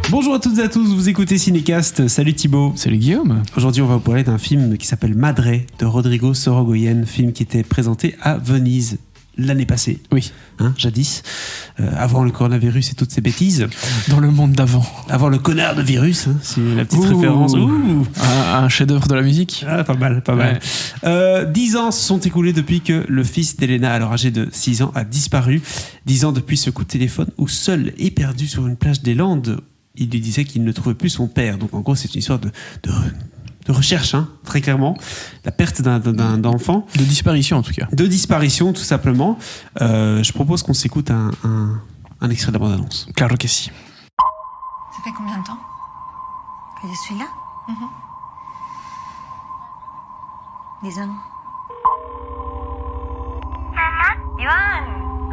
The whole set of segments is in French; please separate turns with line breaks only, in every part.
Bonjour à toutes et à tous, vous écoutez Cinécast. Salut Thibaut.
Salut Guillaume.
Aujourd'hui, on va vous parler d'un film qui s'appelle Madre de Rodrigo Sorogoyen, film qui était présenté à Venise l'année passée.
Oui.
Jadis, avant le coronavirus et toutes ces bêtises.
Dans le monde d'avant.
Avant le connard de virus, c'est la petite référence.
Un chef-d'œuvre de la musique.
Ah, pas mal.
Ouais.
10 ans se sont écoulés depuis que le fils d'Elena, alors âgé de 6 ans, a disparu. 10 ans depuis ce coup de téléphone où seul et perdu sur une plage des Landes, il lui disait qu'il ne trouvait plus son père. Donc en gros, c'est une histoire de recherche, très clairement. La perte d'un enfant.
De disparition en tout cas.
De disparition, tout simplement. Je propose qu'on s'écoute un extrait de la bande-annonce.
Claro que si.
Ça fait combien de temps que je suis là 10 ans.
Iván,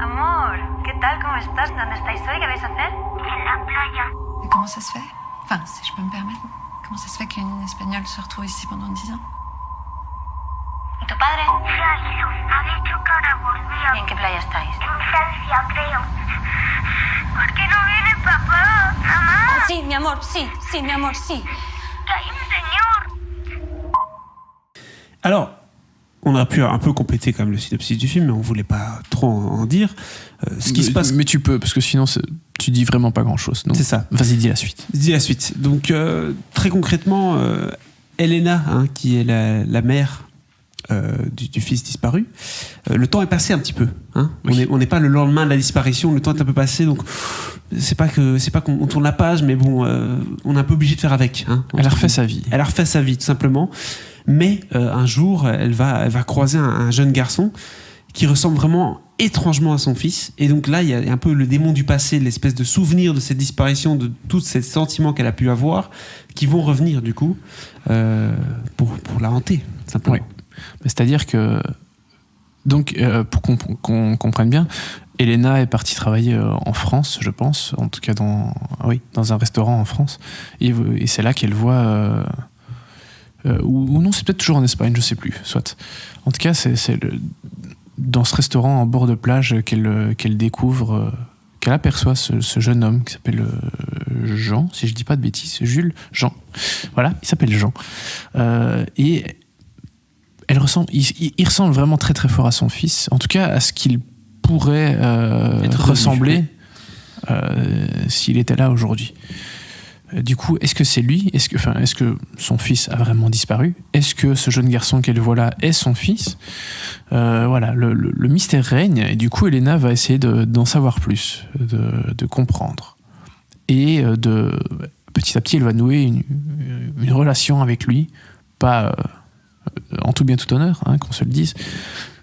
amor, ¿qué tal? ¿Cómo estás? ¿Dónde estáis hoy? ¿Qué vais a hacer?
En la playa.
Et comment ça se fait? Enfin, si je peux me permettre. Comment ça se fait qu'une Espagnole se retrouve ici pendant 10 ans?
¿Y tu padre?
Se ha ido. Ha dicho que ahora volvía.
¿Y en qué playa estáis?
En Francia, creo. ¿Por qué no viene papá? Mamá.
Sí, mi amor, sí, mi amor, sí.
Que hay un señor.
Alors, on a pu un peu compléter quand même le synopsis du film, mais on voulait pas trop en dire. Ce qui se passe...
Mais tu peux, parce que sinon tu dis vraiment pas grand-chose. Donc,
c'est ça.
Vas-y, dis la suite.
Dis la suite. Donc, très concrètement, Elena, qui est la mère du fils disparu, le temps est passé un petit peu.
Oui.
On n'est pas le lendemain de la disparition, le temps est un peu passé, donc c'est pas qu'on tourne la page, mais bon, on est un peu obligé de faire avec.
Elle a refait sa vie.
Elle a refait sa vie, tout simplement. Mais un jour, elle va croiser un jeune garçon qui ressemble vraiment étrangement à son fils. Et donc là, il y a un peu le démon du passé, l'espèce de souvenir de cette disparition, de tous ces sentiments qu'elle a pu avoir, qui vont revenir du coup pour la hanter, simplement.
Oui. C'est-à-dire que, donc, pour qu'on comprenne bien, Elena est partie travailler en France, je pense, en tout cas dans un restaurant en France. Et c'est là qu'elle voit... ou non, c'est peut-être toujours en Espagne, je sais plus, soit. En tout cas, c'est dans ce restaurant en bord de plage qu'elle découvre, qu'elle aperçoit ce jeune homme qui s'appelle Jean, si je dis pas de bêtises, Jean. Voilà, il s'appelle Jean. Et il ressemble vraiment très très fort à son fils, en tout cas à ce qu'il pourrait ressembler s'il était là aujourd'hui. Du coup, est-ce que c'est lui ? Est-ce que son fils a vraiment disparu ? Est-ce que ce jeune garçon qu'elle voit là est son fils ? Voilà, le mystère règne, et du coup, Elena va essayer d'en savoir plus, de comprendre. Et petit à petit, elle va nouer une relation avec lui, pas en tout bien tout honneur, qu'on se le dise.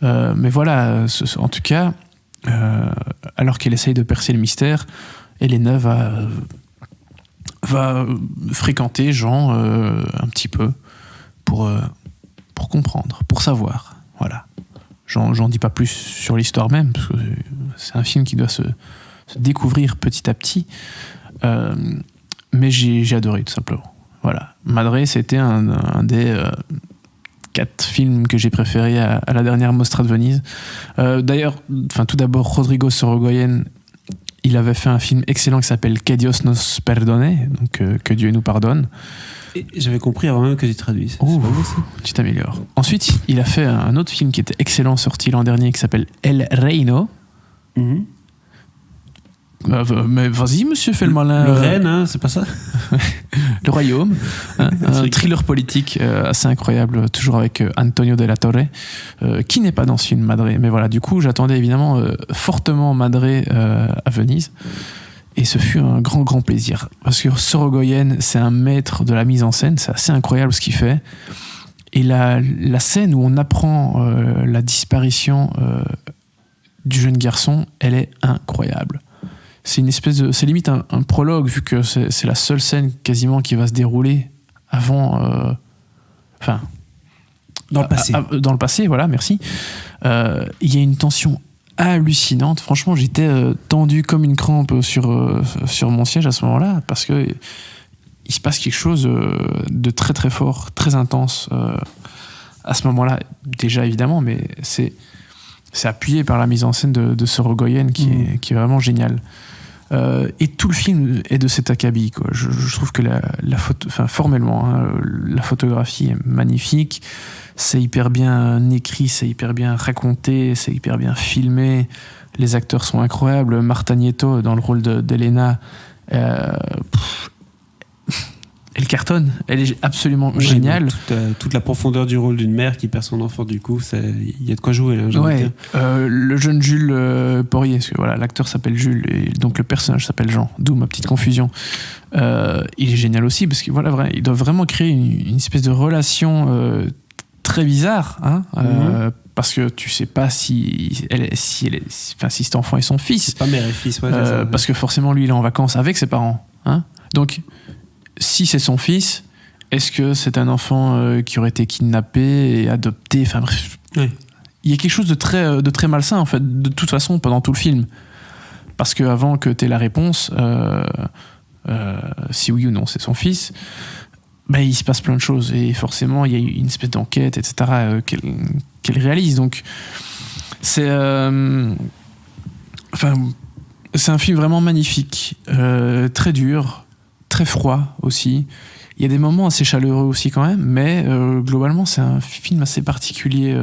Mais voilà, en tout cas, alors qu'elle essaye de percer le mystère, Elena va fréquenter Jean un petit peu pour comprendre, pour savoir. Voilà. J'en dis pas plus sur l'histoire même, parce que c'est un film qui doit se découvrir petit à petit. Mais j'ai adoré, tout simplement. Voilà. Madre, c'était un des 4 films que j'ai préférés à la dernière Mostra de Venise. D'ailleurs, tout d'abord, Rodrigo Sorogoyen, il avait fait un film excellent qui s'appelle Que Dios nos perdone, donc que Dieu nous pardonne.
Et j'avais compris avant même que tu traduises.
Tu t'améliores. Ensuite, il a fait un autre film qui était excellent, sorti l'an dernier, qui s'appelle El Reino. Mais vas-y, monsieur, fais le malin.
Le Rennes, c'est pas ça ?
Le Royaume, un thriller politique assez incroyable, toujours avec Antonio de la Torre, qui n'est pas dans ce film Madre. Mais voilà, du coup, j'attendais évidemment fortement Madre à Venise, et ce fut un grand plaisir. Parce que Sorogoyen, c'est un maître de la mise en scène, c'est assez incroyable ce qu'il fait. Et la scène où on apprend la disparition du jeune garçon, elle est incroyable. C'est limite un prologue, vu que c'est la seule scène quasiment qui va se dérouler avant,
dans le passé.
Dans le passé, voilà, merci. Il y a une tension hallucinante. Franchement, j'étais tendu comme une crampe sur mon siège à ce moment-là, parce que il se passe quelque chose de très très fort, très intense à ce moment-là, déjà évidemment, mais c'est appuyé par la mise en scène de Sorogoyen qui est vraiment génial. Et tout le film est de cet acabit, quoi. Je trouve que la photo, enfin, formellement, hein, la photographie est magnifique. C'est hyper bien écrit, c'est hyper bien raconté, c'est hyper bien filmé. Les acteurs sont incroyables. Marta Nieto dans le rôle d'Elena, elle cartonne. Elle est absolument géniale.
Toute la profondeur du rôle d'une mère qui perd son enfant, du coup, il y a de quoi jouer là. J'ai envie de dire.
Le jeune Jules Porrier, parce que voilà, l'acteur s'appelle Jules et donc le personnage s'appelle Jean. D'où ma petite confusion. Il est génial aussi parce que voilà, il doit vraiment créer une espèce de relation très bizarre, hein, parce que tu sais pas si cet enfant est son fils.
C'est pas mère et fils, ouais.
Parce que forcément lui il est en vacances avec ses parents, hein. Donc si c'est son fils, est-ce que c'est un enfant qui aurait été kidnappé et adopté, enfin bref.
Ouais.
Il y a quelque chose de très malsain en fait, de toute façon pendant tout le film, parce que avant que tu aies la réponse, si oui ou non c'est son fils, il se passe plein de choses et forcément il y a une espèce d'enquête, etc. Qu'elle réalise. Donc c'est un film vraiment magnifique, très dur, très froid aussi. Il y a des moments assez chaleureux aussi quand même, mais globalement c'est un film assez particulier,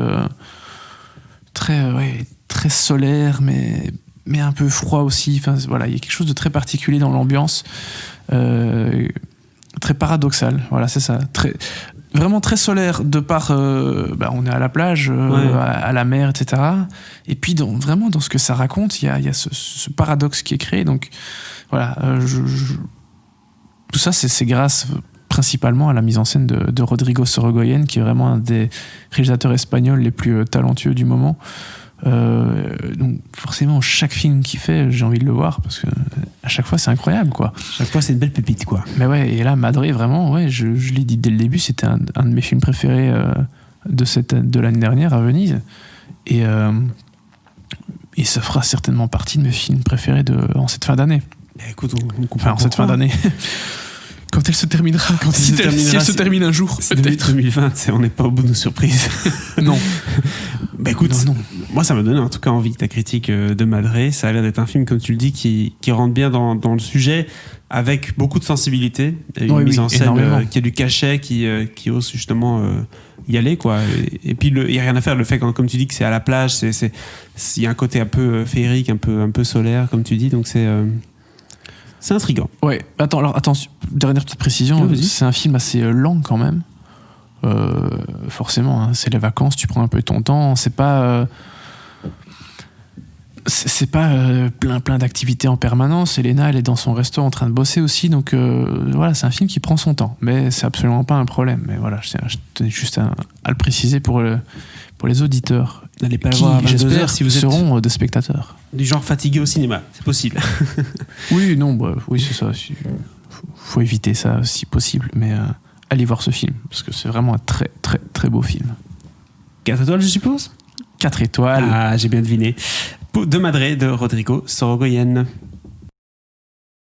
très solaire, mais un peu froid aussi. Enfin voilà, il y a quelque chose de très particulier dans l'ambiance. Très paradoxal, voilà, c'est ça. Vraiment très solaire, de par on est à la plage, à la mer, etc. Et puis vraiment dans ce que ça raconte, il y a ce paradoxe qui est créé. Donc voilà, tout ça c'est grâce principalement à la mise en scène de Rodrigo Sorogoyen, qui est vraiment un des réalisateurs espagnols les plus talentueux du moment. Donc forcément chaque film qu'il fait, j'ai envie de le voir parce que à chaque fois c'est incroyable, quoi.
Chaque fois c'est une belle pépite, quoi.
Mais ouais, et là Madré, vraiment, je l'ai dit dès le début, c'était un de mes films préférés de l'année dernière à Venise, et ça fera certainement partie de mes films préférés en cette fin d'année.
Écoute, on comprend.
Enfin, en cette fin d'année. Quand elle se terminera. Si elle se termine un jour,
peut-être. 2020, on n'est pas au bout de nos surprises.
Non.
Écoute,
non.
Moi ça m'a donné en tout cas envie, ta critique de Madré. Ça a l'air d'être un film, comme tu le dis, qui rentre bien dans le sujet, avec beaucoup de sensibilité, une mise en scène qui a du cachet, qui ose justement y aller, quoi. Et puis il n'y a rien à faire, le fait, comme tu dis, que c'est à la plage, il y a un côté un peu féerique, un peu solaire, comme tu dis, donc c'est intriguant.
Ouais, attends, dernière petite précision, c'est un film assez lent quand même. Forcément, hein, c'est les vacances, tu prends un peu ton temps, c'est pas plein d'activités en permanence. Elena, elle est dans son resto en train de bosser aussi, donc voilà, c'est un film qui prend son temps, mais c'est absolument pas un problème. Mais voilà, je tenais juste à le préciser pour les auditeurs.
N'allez pas
qui,
voir à 22
j'espère,
heures si vous
seront des spectateurs.
Du genre fatigué au cinéma, c'est possible.
Oui, non, oui, c'est ça. Faut éviter ça si possible, mais allez voir ce film, parce que c'est vraiment un très, très, très beau film.
4 étoiles, je suppose ?
4 étoiles.
Ah, j'ai bien deviné. De Madré, de Rodrigo Sorogoyen.